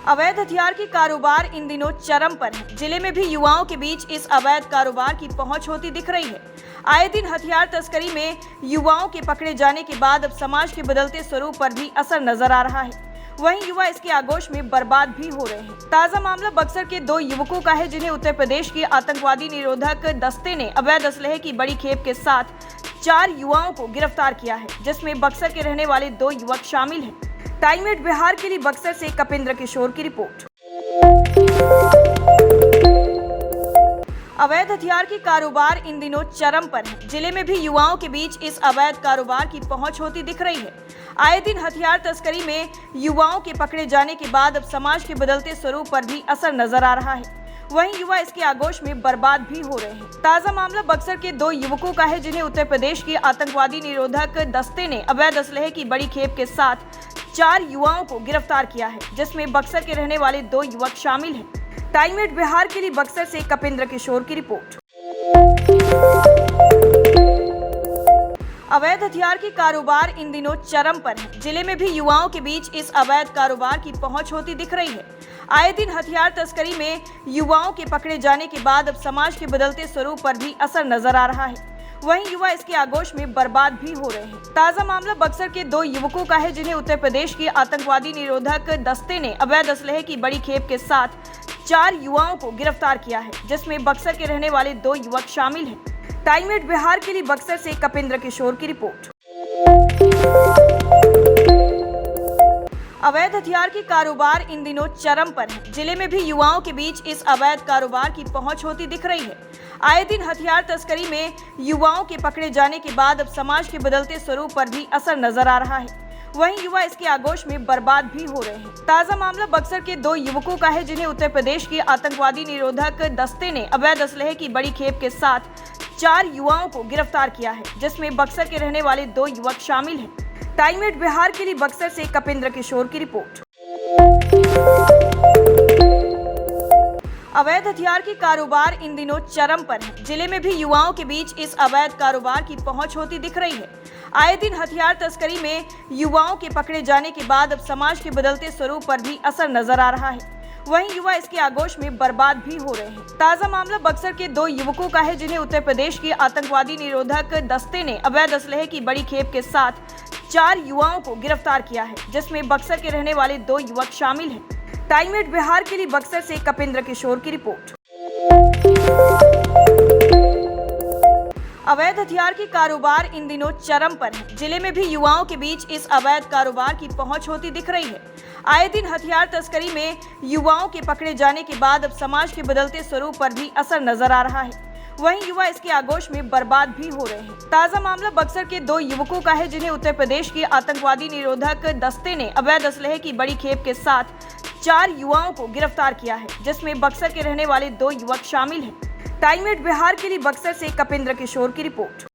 अवैध हथियार की कारोबार इन दिनों चरम पर है। जिले में भी युवाओं के बीच इस अवैध कारोबार की पहुंच होती दिख रही है। आए दिन हथियार तस्करी में युवाओं के पकड़े जाने के बाद अब समाज के बदलते स्वरूप पर भी असर नजर आ रहा है। वहीं युवा इसके आगोश में बर्बाद भी हो रहे हैं। ताजा मामला बक्सर के 2 युवकों का है, जिन्हें उत्तर प्रदेश के आतंकवादी निरोधक दस्ते ने अवैध असलहे की बड़ी खेप के साथ 4 युवाओं को गिरफ्तार किया है, जिसमें बक्सर के रहने वाले 2 युवक शामिल हैं। टाइम 8 बिहार के लिए बक्सर से कपिंद्र किशोर की रिपोर्ट। अवैध हथियार की कारोबार इन दिनों चरम पर है। जिले में भी युवाओं के बीच इस अवैध कारोबार की पहुंच होती दिख रही है। आए दिन हथियार तस्करी में युवाओं के पकड़े जाने के बाद अब समाज के बदलते स्वरूप पर भी असर नजर आ रहा है। वहीं युवा इसके आगोश में बर्बाद भी हो रहे हैं। ताजा मामला बक्सर के 2 युवकों का है, जिन्हें उत्तर प्रदेश के आतंकवादी निरोधक दस्ते ने अवैध असलहे की बड़ी खेप के साथ 4 युवाओं को गिरफ्तार किया है, जिसमें बक्सर के रहने वाले 2 युवक शामिल हैं। टाइम 8 बिहार के लिए बक्सर से कपिंद्र किशोर की रिपोर्ट। अवैध हथियार की कारोबार इन दिनों चरम पर है। जिले में भी युवाओं के बीच इस अवैध कारोबार की पहुंच होती दिख रही है। आए दिन हथियार तस्करी में युवाओं के पकड़े जाने के बाद अब समाज के बदलते स्वरूप पर भी असर नजर आ रहा है। वहीं युवा इसके आगोश में बर्बाद भी हो रहे हैं। ताजा मामला बक्सर के 2 युवकों का है, जिन्हें उत्तर प्रदेश के आतंकवादी निरोधक दस्ते ने अवैध असलहे की बड़ी खेप के साथ 4 युवाओं को गिरफ्तार किया है, जिसमें बक्सर के रहने वाले 2 युवक शामिल हैं। टाइम 8 बिहार के लिए बक्सर से कपिंद्र किशोर की रिपोर्ट। अवैध हथियार की कारोबार इन दिनों चरम पर है। जिले में भी युवाओं के बीच इस अवैध कारोबार की पहुंच होती दिख रही है। आए दिन हथियार तस्करी में युवाओं के पकड़े जाने के बाद अब समाज के बदलते स्वरूप पर भी असर नजर आ रहा है। वहीं युवा इसके आगोश में बर्बाद भी हो रहे हैं। ताजा मामला बक्सर के 2 युवकों का है, जिन्हें उत्तर प्रदेश के आतंकवादी निरोधक दस्ते ने अवैध असलहे की बड़ी खेप के साथ 4 युवाओं को गिरफ्तार किया है, जिसमें बक्सर के रहने वाले 2 युवक शामिल हैं। टाइम 8 बिहार के लिए बक्सर से कपिंद्र किशोर की रिपोर्ट। अवैध हथियार की कारोबार इन दिनों चरम पर है। जिले में भी युवाओं के बीच इस अवैध कारोबार की पहुंच होती दिख रही है। आए दिन हथियार तस्करी में युवाओं के पकड़े जाने के बाद अब समाज के बदलते स्वरूप पर भी असर नजर आ रहा है। वहीं युवा इसके आगोश में बर्बाद भी हो रहे हैं। ताजा मामला बक्सर के 2 युवकों का है, जिन्हें उत्तर प्रदेश के आतंकवादी निरोधक दस्ते ने अवैध असलहे की बड़ी खेप के साथ 4 युवाओं को गिरफ्तार किया है, जिसमें बक्सर के रहने वाले 2 युवक शामिल हैं। टाइम 8 बिहार के लिए बक्सर से कपिंद्र किशोर की रिपोर्ट। अवैध हथियार की कारोबार इन दिनों चरम पर है। जिले में भी युवाओं के बीच इस अवैध कारोबार की पहुंच होती दिख रही है। आए दिन हथियार तस्करी में युवाओं के पकड़े जाने के बाद अब समाज के बदलते स्वरूप पर भी असर नजर आ रहा है। वहीं युवा इसके आगोश में बर्बाद भी हो रहे हैं। ताजा मामला बक्सर के 2 युवकों का है, जिन्हें उत्तर प्रदेश के आतंकवादी निरोधक दस्ते ने अवैध असलहे की बड़ी खेप के साथ 4 युवाओं को गिरफ्तार किया है, जिसमें बक्सर के रहने वाले 2 युवक शामिल हैं। टाइम 8 बिहार के लिए बक्सर से कपिंद्र किशोर की रिपोर्ट।